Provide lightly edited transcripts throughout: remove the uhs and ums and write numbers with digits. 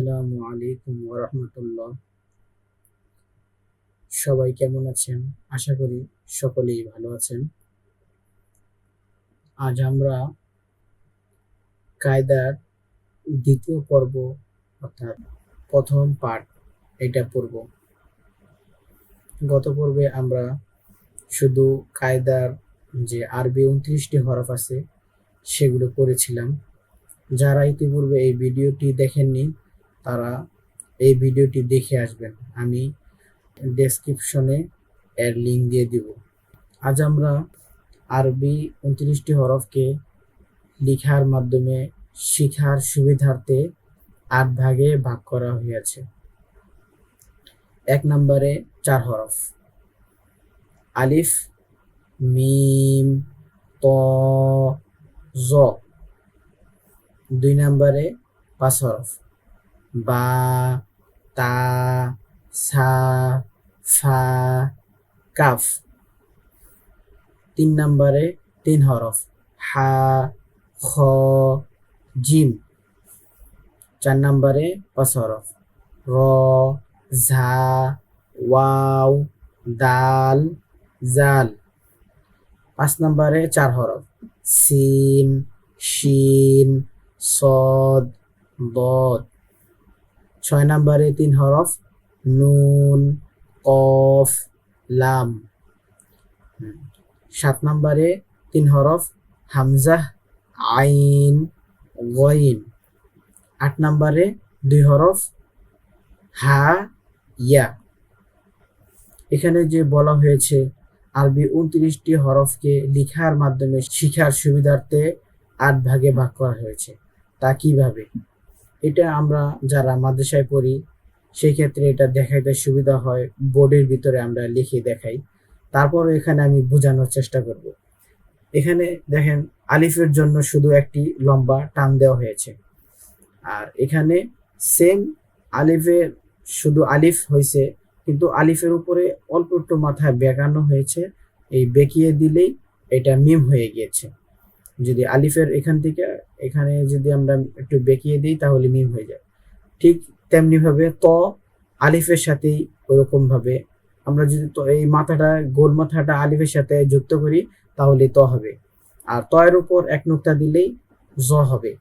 আসসালামু আলাইকুম ওয়া রাহমাতুল্লাহ। সবাই কেমন আছেন? আশা করি সকলেই ভালো আছেন। আজ আমরা কায়দার দ্বিতীয় পর্ব অর্থাৎ প্রথম পার্ট এটা পড়ব। গত পর্বে আমরা শুধু কায়দার যে আরবি 29টি হরফ আছে সেগুলো পড়েছিলাম। যারা ইতিপূর্বে এই ভিডিওটি দেখেননি তারা এই ভিডিওটি দেখে আসবেন। আমি ডেসক্রিপশনে এর লিঙ্ক দিয়ে দিব। আজ আমরা আরবি 29টি হরফকে লেখার মাধ্যমে শিখার সুবিধার্থে 8 ভাগে ভাগ করা হয়েছে। 1 নম্বরে 4 হরফ আলিফ, মিম, ত, জ। 2 নম্বরে 5 হরফ বা, তা, সা, ফা, কাফ। 3 নম্বরে 3 হরফ হা, খ, জিম। 4 নম্বরে 5 হরফ র, ঝা, ওয়াও, দাল, জাল। 5 নম্বরে 4 হরফ সিন, শিন, সদ, দদ। 6 নম্বরে 3 হরফ নুন, কফ, লাম। 7 নম্বরে 3 হরফ হামজাহ, আইন, গইন। 8 নম্বরে 2 হরফ হা, ইয়া। এখানে যে বলা হয়েছে আরবি 29টি হরফকে লেখার মাধ্যমে শিখার সুবিধার্থে 8 ভাগে ভাগ করা হয়েছে। তা কিভাবে? এটা আমরা যারা মাদ্রাসায় পড়ি সেই ক্ষেত্রে এটা দেখাইতে সুবিধা হয়, বোর্ডের ভিতরে আমরা লিখে দেখাই। তারপরে এখানে আমি বোঝানোর চেষ্টা করব। এখানে দেখেন আলিফের জন্য শুধু একটি লম্বা টান দেওয়া হয়েছে, আর এখানে সেম আলিফের শুধু আলিফ হয়েছে, কিন্তু আলিফের উপরে অল্প একটু মাথায় বেঁকানো হয়েছে। এই বেঁকিয়ে দিলেই এটা মিম হয়ে গিয়েছে। যদি আলিফের এখান থেকে এখানে যদি আমরা একটু বেঁকিয়ে দিই তাহলে মিম হয়ে যায়। ঠিক তেমনি ভাবে ত আলিফের সাথেই ওরকম ভাবে আমরা যদি তো এই মাথাটা গোল মাথাটা আলিফের সাথে যুক্ত করি তাহলে ত হবে, আর তয়ের উপর এক নুক্তা দিলেই জ হবে।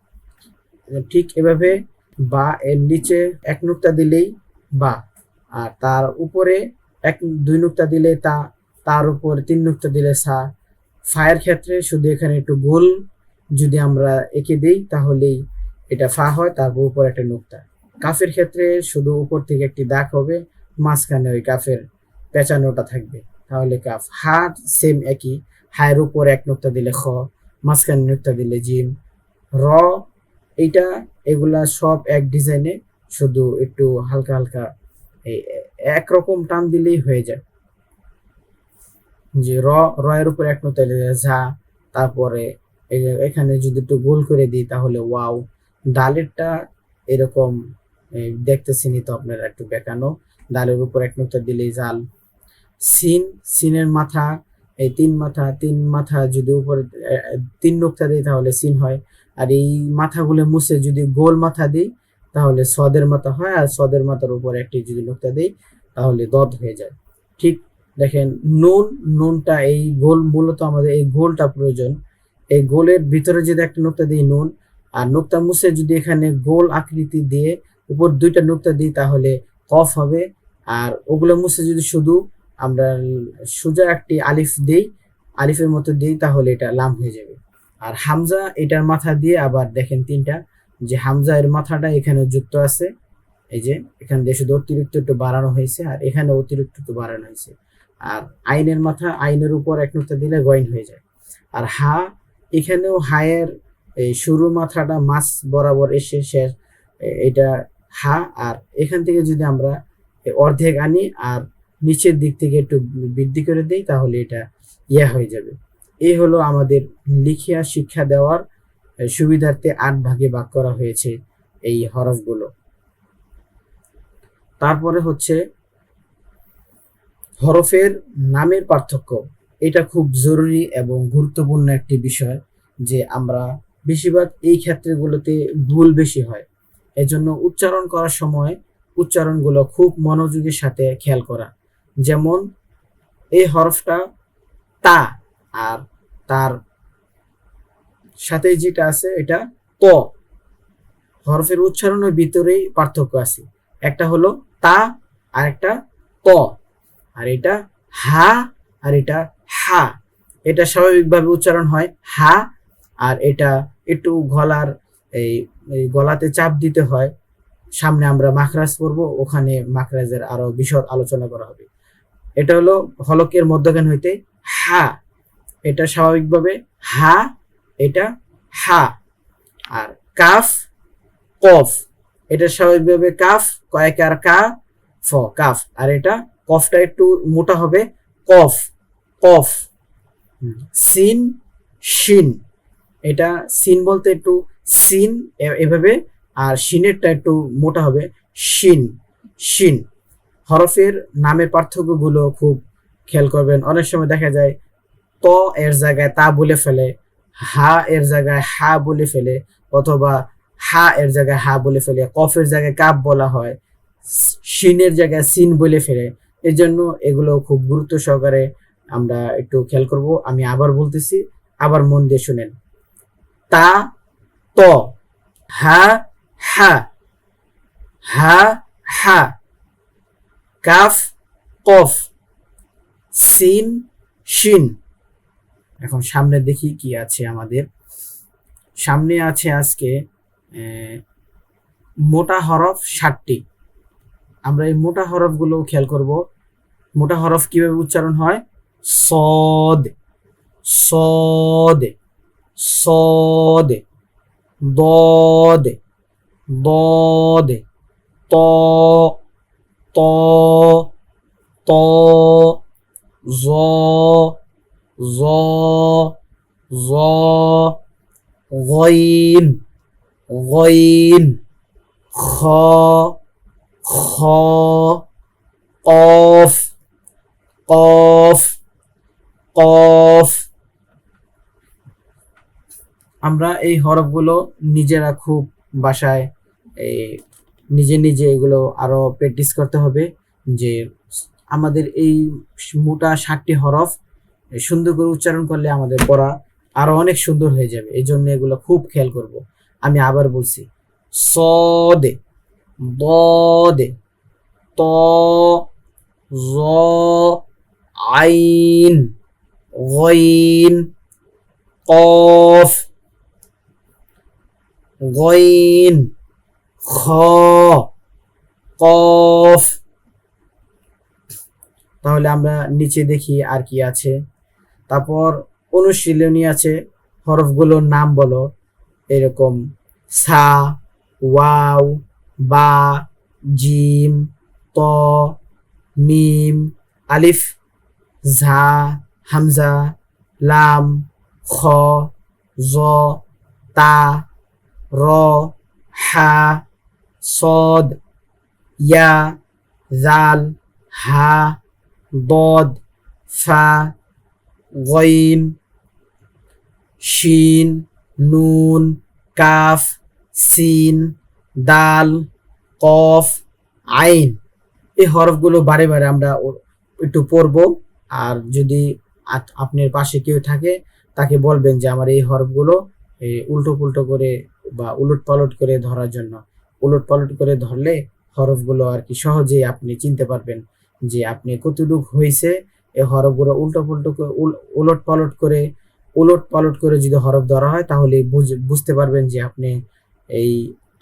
ঠিক এভাবে বা এর নিচে এক নুক্তা দিলেই বা, আর তার উপরে 2 নুক্তা দিলে তা, তার উপর 3 নুক্তা দিলে সা। ফায়ের ক্ষেত্রে শুধু এখানে একটু গোল যদি আমরা এঁকে দিই তাহলেই এটা ফা হয়, তারপর উপর একটা নুক্তা। কাফের ক্ষেত্রে শুধু উপর থেকে একটি দাগ হবে, মাঝখানে ওই কাফের পেঁচানোটা থাকবে, তাহলে কাফ। হা সেম একই, হায়ের উপর এক নুক্তা দিলে খ, মাঝখানে নুক্তা দিলে জিম। র এইটা এগুলা সব এক ডিজাইনে, শুধু একটু হালকা হালকা এই একরকম টান দিলেই হয়ে যায়। যে র এর উপর এক নুক্তা দিলে ঝা, তারপরে এখানে যদি একটু গোল করে দিই তাহলে ওয়াও। ডালেরটা এরকম দেখতেছিনি তো আপনারা, একটু বেঁকানো, ডালের উপর এক নুক্তা দিলেই জাল। সিন, সিনের মাথা এই 3 মাথা যদি উপরে 3 নুক্তা দিই তাহলে সিন হয়, আর এই মাথাগুলো মুছে যদি গোল মাথা দিই তাহলে সদের মাথা হয়, আর সদের মাথার উপর একটি যদি নুক্তা দিই তাহলে দদ হয়ে যায়। ঠিক দেখেন নুন, নুনটা এই গোল, মূলত আমাদের এই গোলটা প্রয়োজন। এই গোলের ভিতরে যদি একটা নুক্তা দিই নুন, আর নুক্তা মুছে যদি এখানে গোল আকৃতি দিয়ে উপর 2টা নুক্তা দিই তাহলে কফ হবে, আর ওগুলো মুছে যদি শুধু আমরা সোজা একটি আলিফ দিই, আলিফের মতো দিই তাহলে এটা লাম হয়ে যাবে। আর হামজা এটার মাথা দিয়ে আবার দেখেন 3টা, যে হামজা এর মাথাটা এখানে যুক্ত আছে, এই যে এখান দিয়ে শুধু অতিরিক্ত একটু বাড়ানো হয়েছে, আর এখানে অতিরিক্ত একটু বাড়ানো হয়েছে। আর আইনের মাথা, আইনের উপর এক নুক্তা দিলে গইন হয়ে যায়। আর হা, এখানেও হায়ের এই শুরু মাথাটা মাছ বরাবর এসে শেষ, এটা হা। আর এখান থেকে যদি আমরা অর্ধেক আনি আর নিচের দিক থেকে একটু বৃদ্ধি করে দিই তাহলে এটা ইয়া হয়ে যাবে। এই হলো আমাদের লিখিয়া শিক্ষা দেওয়ার সুবিধার্থে 8 ভাগে ভাগ করা হয়েছে এই হরফগুলো। তারপরে হচ্ছে হরফের নামের পার্থক্য। এটা খুব জরুরি এবং গুরুত্বপূর্ণ একটি বিষয়, যে আমরা বেশিরভাগ এই ক্ষেত্রগুলোতে ভুল বেশি হয়। এজন্য উচ্চারণ করার সময় উচ্চারণগুলো খুব মনোযোগের সাথে খেয়াল করা। যেমন এই হরফটা তা, আর তার সাথে যেটা আছে এটা ত। হরফের উচ্চারণের ভিতরেই পার্থক্য আছে, একটা হলো তা আর একটা ত, আর এটা হা আর এটা হা। এটা স্বাভাবিকভাবে উচ্চারণ হয় হা, আর এটা একটু গলার এই গলাতে চাপ দিতে হয়। সামনে আমরা মাখরাজ পড়বো, ওখানে মাখরাজের আরো বিশদ আলোচনা করা হবে। এটা হলো হলকের মধ্যখান হইতে হা, এটা স্বাভাবিকভাবে হা, এটা হা। আর কাফ কফ, এটা স্বাভাবিকভাবে কাফ, কয়েকার কা ফ, কাফ। আর এটা কফটা একটু মোটা হবে, কফ কফ। সিন শিন, এটা সিন বলতে একটু সিন এভাবে, আর শিনেরটা একটু মোটা হবে, শিন শিন। হরফের নামের পার্থক্যগুলো খুব খেয়াল করবেন। অনেক সময় দেখা যায় ত এর জায়গায় তা বলে ফেলে, হা এর জায়গায় হা বলে ফেলে, অথবা হা এর জায়গায় হা বলে ফেলে, কফের জায়গায় কাপ বলা হয়, শিনের জায়গায় সিন বলে ফেলে। এই জন্য এগুলো খুব গুরুত্ব সহকারে আমরা একটু খেয়াল করব। আমি আবার বলতেছি, আবার মন দিয়ে শুনেন। তা ত, হা হা, হা হা, কাফ কফ, সিন শিন। এখন সামনে দেখি কি আছে আমাদের সামনে। আছে আজকে মোটা হরফ 7টি। আমরা এই মোটা হরফগুলো খেয়াল করব। মোটা হরফ কিভাবে উচ্চারণ হয়? সদ সদ সদ, দদ দদ, ত ত ত, জ জ জ, গইন গইন, খ খ, কফ কফ কফ। আমরা এই হরফগুলো নিজেরা খুব বাসায় নিজে নিজে এগুলো আরো প্র্যাকটিস করতে হবে, যে আমাদের এই মোটা 7টি হরফ সুন্দর করে উচ্চারণ করলে আমাদের পড়া আরো অনেক সুন্দর হয়ে যাবে। এই জন্য এগুলো খুব খেয়াল করব। আমি আবার বলছি, সদে, দদে, ত, জ, আইন, গইন, কফ, গইন, খ, কফ। তাহলে আমরা নিচে দেখি আর কি আছে। তারপর অনুশীলনী আছে, হরফগুলোর নাম বলো। এরকম সা, ওয়াও, বা, জিম, ত, মিম, আলিফ, ঝা, হামজা, লাম, খ, জ, তা, র, হা, সদ, ইয়া, জাল, হা, দদ, ফা, গইন, শিন, নুন, কাফ, সিন, দাল, কফ, আইন। এই হরফগুলো বারে বারে আমরা একটু পড়বো। আর যদি আপনার পাশে কেউ থাকে তাকে বলবেন যে আমার এই হরফগুলো উল্টো পুল্টো করে বা উলট পালট করে ধরার জন্য। উলট পালট করে ধরলে হরফগুলো আর কি সহজেই আপনি চিনতে পারবেন যে আপনি কতটুক হয়েছে। এই হরফগুলো উল্টো পুল্টো উলট পালট করে যদি হরফ ধরা হয় তাহলে বুঝতে পারবেন যে আপনি এই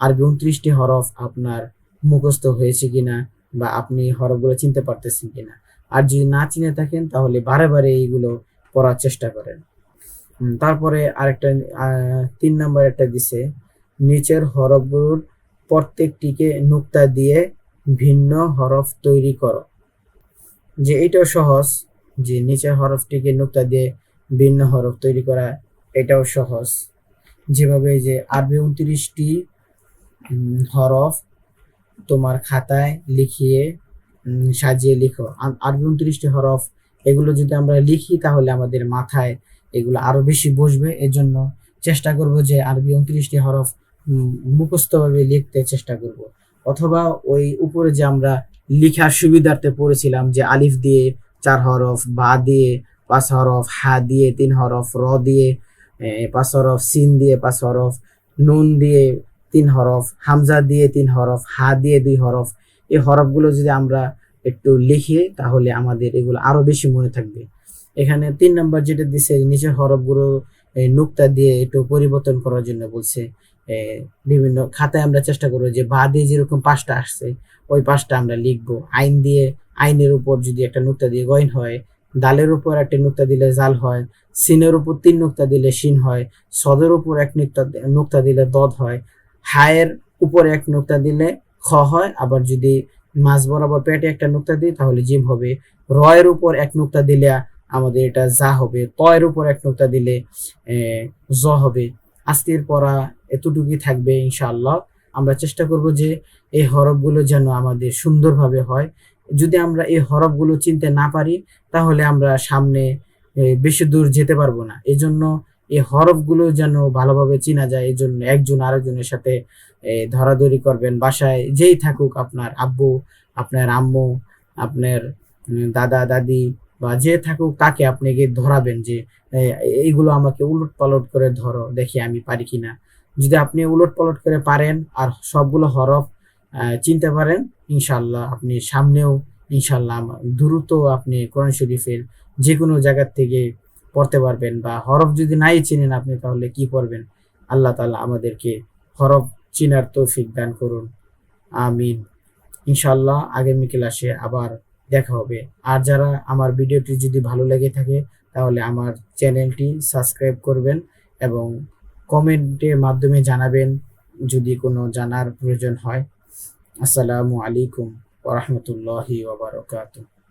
আরবি 29টি হরফ আপনার মুখস্থ হয়েছে কিনা, বা আপনি হরফগুলো চিনতে পারতেছেন কিনা। আর যদি না চিনে থাকেন তাহলে বারে বারে এইগুলো পড়ার চেষ্টা করেন। তারপরে আরেকটা 3 নাম্বার একটা দিছে, নিচের হরফগুলোর প্রত্যেকটিকে নুক্তা দিয়ে ভিন্ন হরফ তৈরি করো। যে এটাও সহজ, যে নিচের হরফটিকে নুক্তা দিয়ে ভিন্ন হরফ তৈরি করা, এটাও সহজ। যেভাবে যে আরবি 29টি হরফ তোমার খাতায় লিখিয়ে সাজিয়ে লিখো। আরবি 29টি হরফ, এগুলো যদি আমরা লিখি তাহলে আমাদের মাথায় এগুলো আরো বেশি বসবে। এজন্য চেষ্টা করব যে আরবি 29টি হরফ মুখস্থভাবে লিখতে চেষ্টা করব। অথবা ওই উপরে যে আমরা লিখার সুবিধার্থে পড়েছিলাম যে আলিফ দিয়ে 4 হরফ, বা দিয়ে 5 হরফ, হা দিয়ে 3 হরফ, র দিয়ে 5 হরফ, সিন দিয়ে 5 হরফ, নুন দিয়ে 3 হরফ, হামজা দিয়ে 3 হরফ, হা দিয়ে 2 হরফ। এই হরফগুলো যদি আমরা একটু লিখি তাহলে আমাদের এগুলো আরো বেশি মনে থাকবে। এখানে 3 নাম্বার যেটা দিছে, নিচের হরফগুলো নুক্তা দিয়ে একটু পরিবর্তন করার জন্য বলছে। বিভিন্ন খাতায় আমরা চেষ্টা করবো যে বা দিয়ে যেরকম 5টা আসছে ওই 5টা আমরা লিখবো। আইন দিয়ে, আইনের উপর যদি একটা নুক্তা দিয়ে গইন হয়, দালের উপর একটা নুক্তা দিলে জাল হয়, সিনের উপর 3 নুক্তা দিলে শিন হয়, সদের উপর 1 নুক্তা দিলে দদ হয়, হায়ের উপরে 1 নুক্তা দিলে খ হয়। আবার যদি মাঝ বরাবর পেটে একটা নুক্তা দিই তাহলে জিম হবে। রয়ের উপর 1 নুক্তা দিলে আমাদের এটা যা হবে। তয়ের উপর 1 নুক্তা দিলে জ হবে। আজকের পড়া এতটুকুই থাকবে ইনশাআল্লাহ। আমরা চেষ্টা করব যে এই হরফগুলো যেন আমাদের সুন্দরভাবে হয়। যদি আমরা এই হরফগুলো চিনতে না পারি তাহলে আমরা সামনে বেশি দূর যেতে পারবো না। এজন্য এই হরফগুলো যেন ভালোভাবে চেনা যায়, এজন্য একজন আরেকজনের সাথে ধরাধরি করবেন। বাসায় যেই থাকুক, আপনার আব্বু, আপনার আম্মু, আপনার দাদা দাদি বা যে থাকুক তাকে আপনি গিয়ে ধরাবেন যে এইগুলো আমাকে উলট পালট করে ধরো, দেখি আমি পারি কিনা। যদি আপনি উলট পালট করে পারেন আর সবগুলো হরফ চিনতে পারেন, ইনশাল্লাহ আপনি সামনেও ইনশাল্লাহ দ্রুত আপনি কোরআন শরীফের যে কোনো জায়গার থেকে পড়তে পারবেন। বা হরফ যদি নাই চিনেন আপনি তাহলে কি পড়বেন। আল্লাহ তাআলা আমাদেরকে হরফ চিনার তৌফিক দান করুন, আমিন। ইনশাল্লাহ আগামী ক্লাসে আবার দেখা হবে। আর যারা আমার ভিডিওটি যদি ভালো লেগে থাকে তাহলে আমার চ্যানেলটি সাবস্ক্রাইব করবেন এবং কমেন্টের মাধ্যমে জানাবেন যদি কোনো জানার প্রয়োজন হয়। আসসালামু আলাইকুম ওয়া রাহমাতুল্লাহি ওয়া বারাকাতুহু।